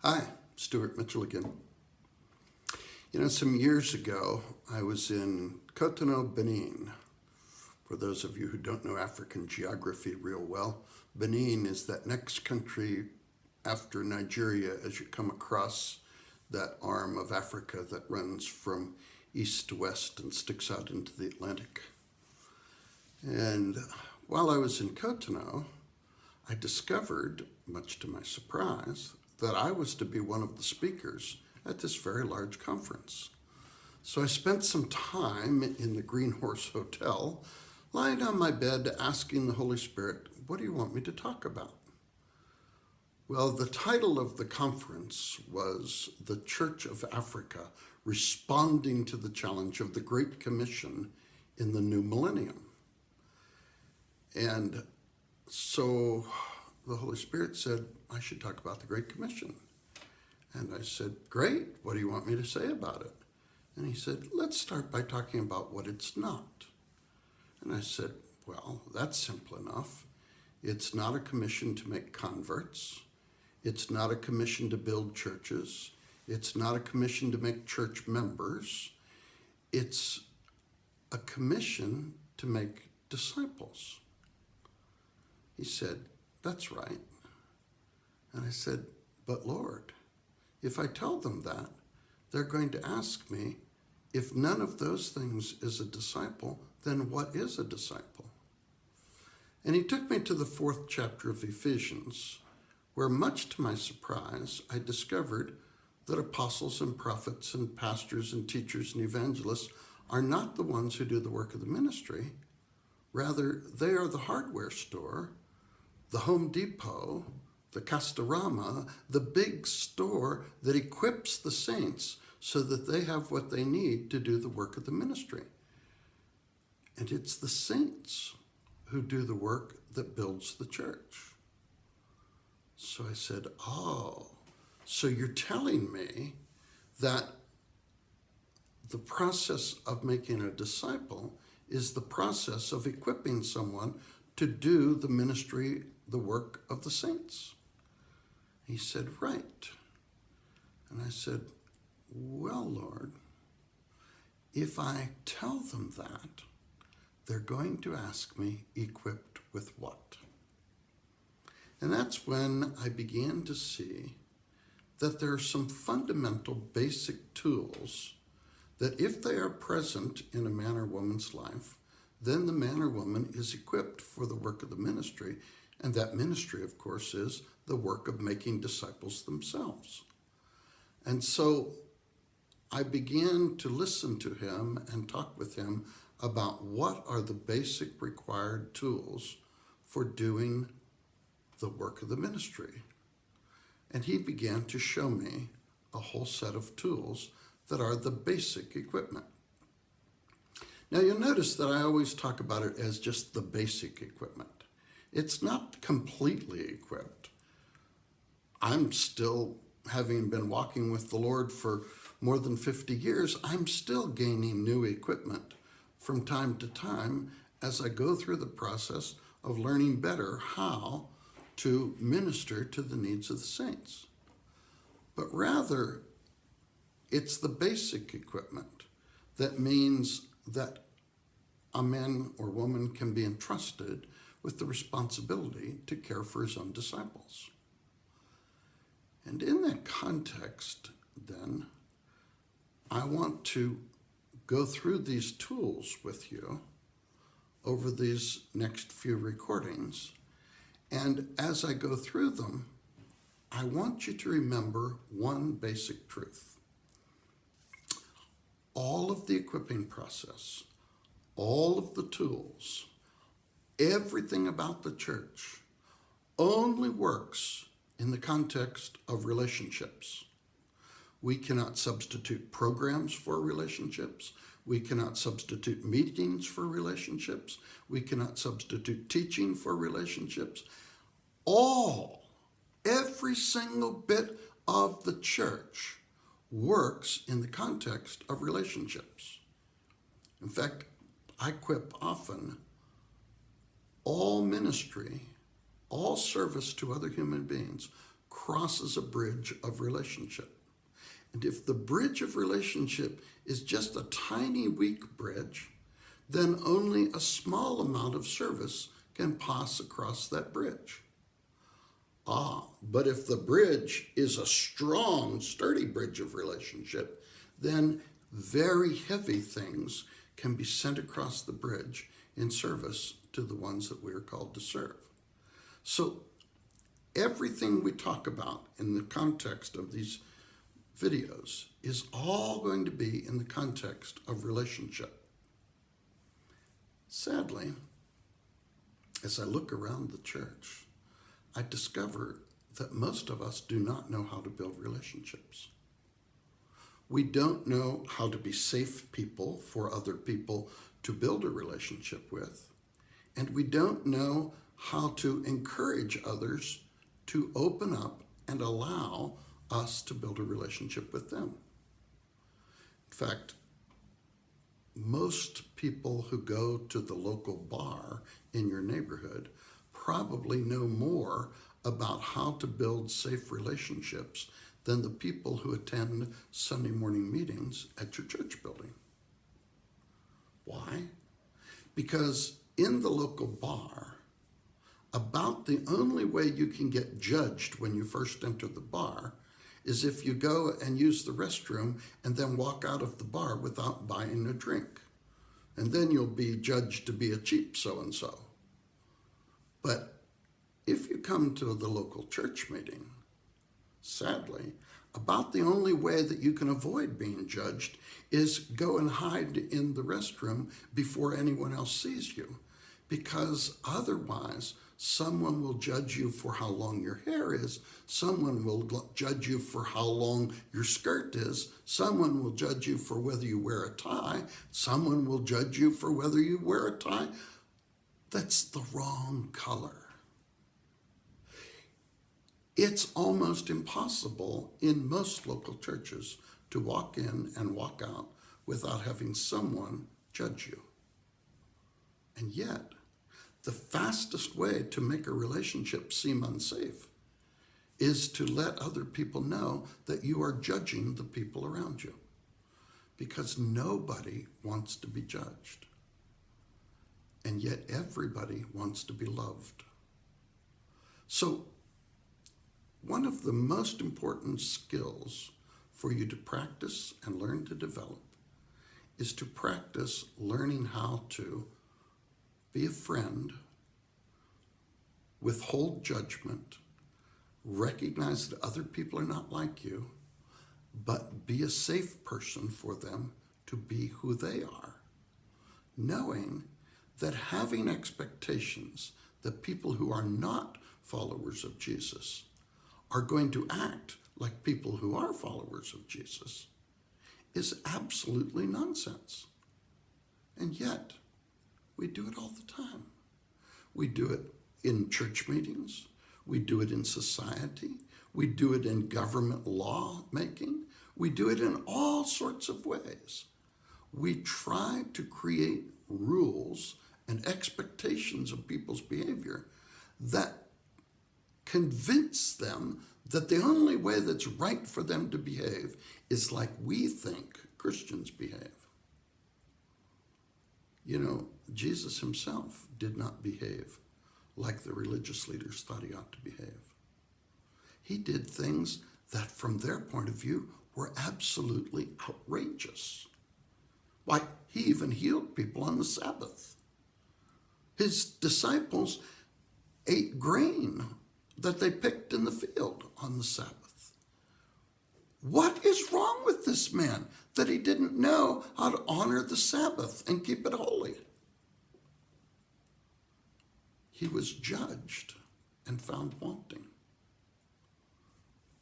Hi, Stuart Mitchell again. Some years ago, I was in Cotonou, Benin. For those of you who don't know African geography real well, Benin is that next country after Nigeria as you come across that arm of Africa that runs from east to west and sticks out into the Atlantic. And while I was in Cotonou, I discovered, much to my surprise, that I was to be one of the speakers at this very large conference. So I spent some time in the Green Horse Hotel, lying on my bed asking the Holy Spirit, what do you want me to talk about? Well, the title of the conference was The Church of Africa, Responding to the Challenge of the Great Commission in the New Millennium. And so the Holy Spirit said, I should talk about the Great Commission. And I said, great, what do you want me to say about it? And he said, let's start by talking about what it's not. And I said, well, that's simple enough. It's not a commission to make converts. It's not a commission to build churches. It's not a commission to make church members. It's a commission to make disciples. He said, that's right. And I said, but Lord, if I tell them that, they're going to ask me, if none of those things is a disciple, then what is a disciple? And he took me to the 4th chapter of Ephesians, where much to my surprise, I discovered that apostles and prophets and pastors and teachers and evangelists are not the ones who do the work of the ministry. Rather, they are the hardware store, the Home Depot, the Castorama, the big store that equips the saints so that they have what they need to do the work of the ministry. And it's the saints who do the work that builds the church. So I said, oh, so you're telling me that the process of making a disciple is the process of equipping someone to do the ministry, the work of the saints? He said, right. And I said, well, Lord, if I tell them that, they're going to ask me, equipped with what? And that's when I began to see that there are some fundamental basic tools that if they are present in a man or woman's life, then the man or woman is equipped for the work of the ministry. And that ministry, of course, is the work of making disciples themselves. And so I began to listen to him and talk with him about what are the basic required tools for doing the work of the ministry. And he began to show me a whole set of tools that are the basic equipment. Now you'll notice that I always talk about it as just the basic equipment. It's not completely equipped. I'm still, having been walking with the Lord for more than 50 years, I'm still gaining new equipment from time to time as I go through the process of learning better how to minister to the needs of the saints. But rather, it's the basic equipment that means that a man or woman can be entrusted with the responsibility to care for his own disciples. And in that context, then, I want to go through these tools with you over these next few recordings. And as I go through them, I want you to remember one basic truth. All of the equipping process, all of the tools, everything about the church only works in the context of relationships. We cannot substitute programs for relationships. We cannot substitute meetings for relationships. We cannot substitute teaching for relationships. Every single bit of the church works in the context of relationships. In fact, I quip often, all ministry, all service to other human beings crosses a bridge of relationship. And if the bridge of relationship is just a tiny, weak bridge, then only a small amount of service can pass across that bridge. But if the bridge is a strong, sturdy bridge of relationship, then very heavy things can be sent across the bridge in service to the ones that we are called to serve. So everything we talk about in the context of these videos is all going to be in the context of relationship. Sadly, as I look around the church, I discover that most of us do not know how to build relationships. We don't know how to be safe people for other people to build a relationship with, and we don't know how to encourage others to open up and allow us to build a relationship with them. In fact, most people who go to the local bar in your neighborhood probably know more about how to build safe relationships than the people who attend Sunday morning meetings at your church building. Why? Because in the local bar, about the only way you can get judged when you first enter the bar is if you go and use the restroom and then walk out of the bar without buying a drink. And then you'll be judged to be a cheap so-and-so. But if you come to the local church meeting, sadly, about the only way that you can avoid being judged is go and hide in the restroom before anyone else sees you. Because otherwise, someone will judge you for how long your hair is, someone will judge you for how long your skirt is, someone will judge you for whether you wear a tie, someone will judge you for whether you wear a tie that's the wrong color. It's almost impossible in most local churches to walk in and walk out without having someone judge you. And yet, the fastest way to make a relationship seem unsafe is to let other people know that you are judging the people around you, because nobody wants to be judged. And yet everybody wants to be loved. So one of the most important skills for you to practice and learn to develop is to practice learning how to be a friend, withhold judgment, recognize that other people are not like you, but be a safe person for them to be who they are, knowing that having expectations that people who are not followers of Jesus are going to act like people who are followers of Jesus is absolutely nonsense. And yet, we do it all the time. We do it in church meetings. We do it in society. We do it in government law making. We do it in all sorts of ways. We try to create rules and expectations of people's behavior that convince them that the only way that's right for them to behave is like we think Christians behave. You know, Jesus himself did not behave like the religious leaders thought he ought to behave. He did things that from their point of view were absolutely outrageous. Why, he even healed people on the Sabbath. His disciples ate grain that they picked in the field on the Sabbath. What is wrong with this man that he didn't know how to honor the Sabbath and keep it holy? He was judged and found wanting.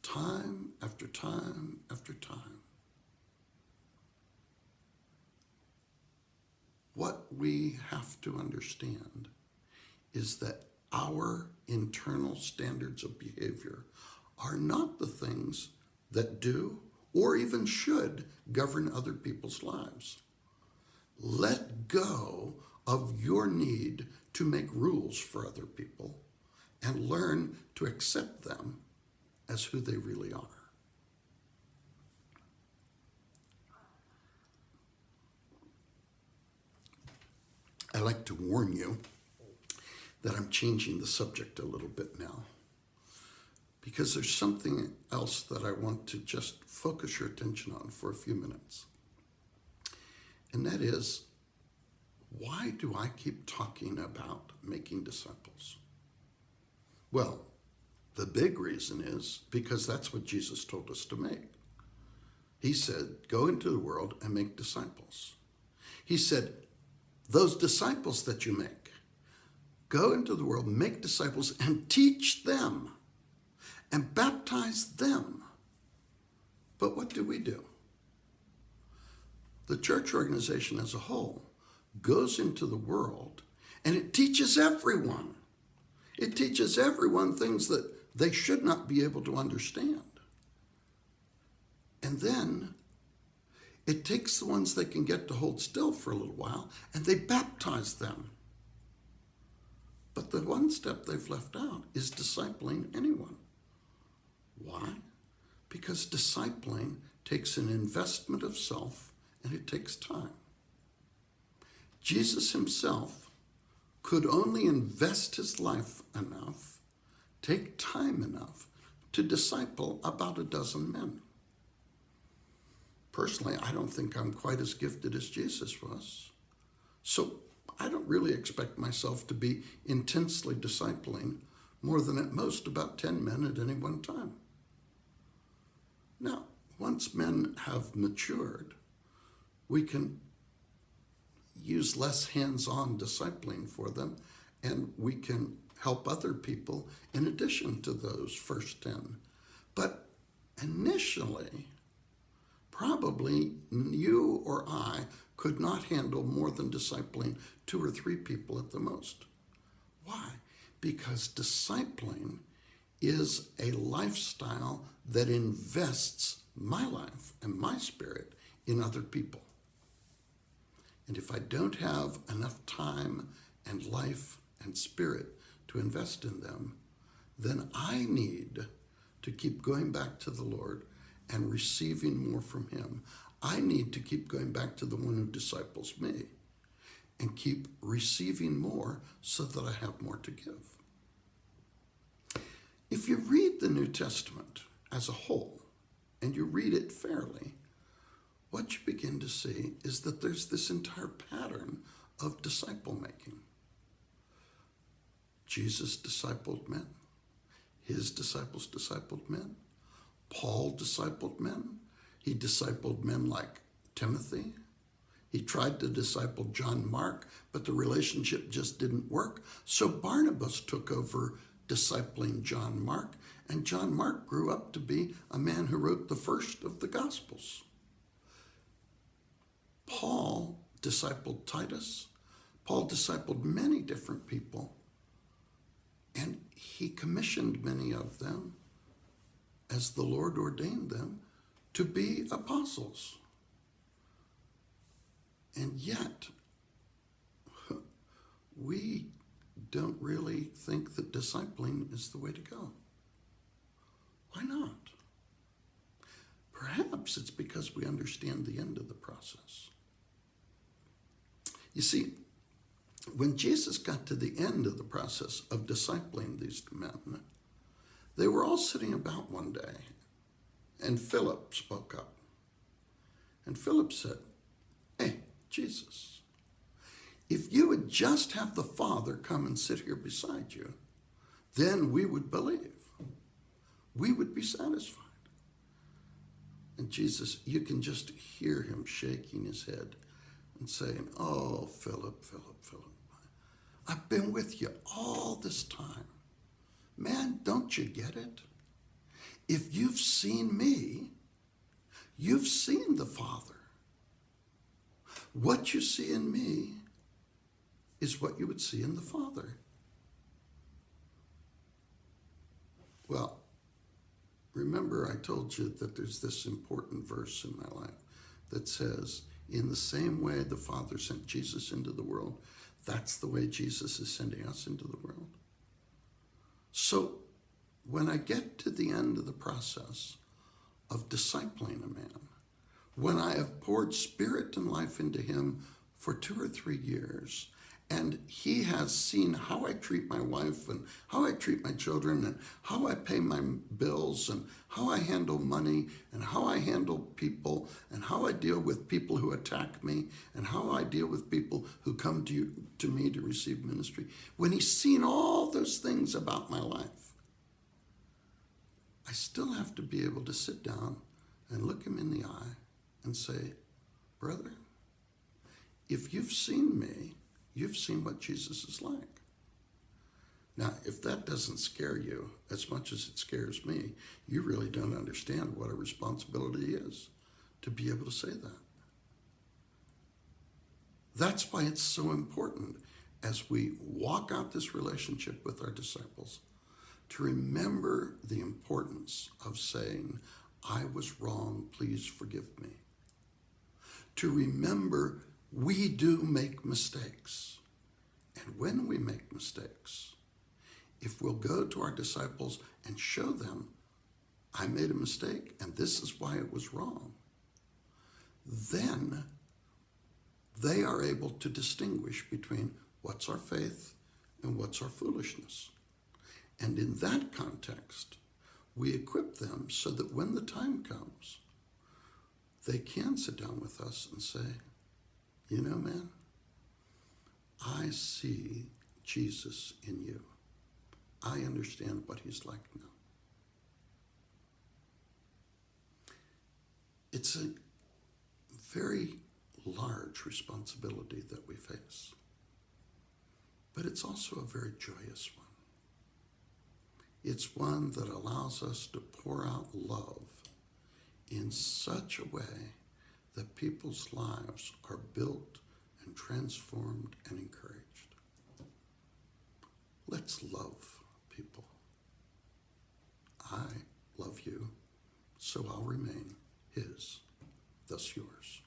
Time after time after time. What we have to understand is that our internal standards of behavior are not the things that do or even should govern other people's lives. Let go of your need to make rules for other people and learn to accept them as who they really are. I like to warn you that I'm changing the subject a little bit now, because there's something else that I want to just focus your attention on for a few minutes. And that is, why do I keep talking about making disciples? Well, the big reason is because that's what Jesus told us to make. He said, go into the world and make disciples. He said, those disciples that you make, go into the world, make disciples, and teach them and baptize them. But what do? The church organization as a whole goes into the world and it teaches everyone. It teaches everyone things that they should not be able to understand. And then it takes the ones they can get to hold still for a little while and they baptize them. But the one step they've left out is discipling anyone. Why? Because discipling takes an investment of self and it takes time. Jesus himself could only invest his life enough, take time enough to disciple about a dozen men. Personally, I don't think I'm quite as gifted as Jesus was. So I don't really expect myself to be intensely discipling more than at most about 10 men at any one time. Now, once men have matured, we can use less hands-on discipling for them, and we can help other people in addition to those first 10. But initially, probably you or I could not handle more than discipling 2 or 3 people at the most. Why? Because discipling is a lifestyle that invests my life and my spirit in other people. And if I don't have enough time and life and spirit to invest in them, then I need to keep going back to the Lord and receiving more from him. I need to keep going back to the one who disciples me and keep receiving more so that I have more to give. If you read the New Testament as a whole, and you read it fairly, what you begin to see is that there's this entire pattern of disciple making. Jesus discipled men. His disciples discipled men. Paul discipled men. He discipled men like Timothy. He tried to disciple John Mark, but the relationship just didn't work. So Barnabas took over discipling John Mark, and John Mark grew up to be a man who wrote the first of the Gospels. Paul discipled Titus. Paul discipled many different people, and he commissioned many of them as the Lord ordained them to be apostles. And yet, we don't really think that discipling is the way to go. Why not? Perhaps it's because we understand the end of the process. You see, when Jesus got to the end of the process of discipling these men, they were all sitting about one day, and Philip spoke up. And Philip said, "Hey, Jesus, if you would just have the Father come and sit here beside you, then we would believe. We would be satisfied." And Jesus, you can just hear him shaking his head and saying, "Oh, Philip, I've been with you all this time. Man, don't you get it? If you've seen me, you've seen the Father. What you see in me is what you would see in the Father." Well, remember I told you that there's this important verse in my life that says, in the same way the Father sent Jesus into the world, that's the way Jesus is sending us into the world. So when I get to the end of the process of discipling a man, when I have poured spirit and life into him for 2 or 3 years, and he has seen how I treat my wife and how I treat my children and how I pay my bills and how I handle money and how I handle people and how I deal with people who attack me and how I deal with people who come to me to receive ministry. When he's seen all those things about my life, I still have to be able to sit down and look him in the eye and say, brother, if you've seen me, you've seen what Jesus is like. Now, if that doesn't scare you as much as it scares me, you really don't understand what a responsibility is to be able to say that. That's why it's so important as we walk out this relationship with our disciples to remember the importance of saying, I was wrong, please forgive me. To remember we do make mistakes. And when we make mistakes, if we'll go to our disciples and show them, I made a mistake and this is why it was wrong, then they are able to distinguish between what's our faith and what's our foolishness. And in that context, we equip them so that when the time comes, they can sit down with us and say, you know, man, I see Jesus in you. I understand what he's like now. It's a very large responsibility that we face, but it's also a very joyous one. It's one that allows us to pour out love in such a way that people's lives are built and transformed and encouraged. Let's love people. I love you, so I'll remain his, thus yours.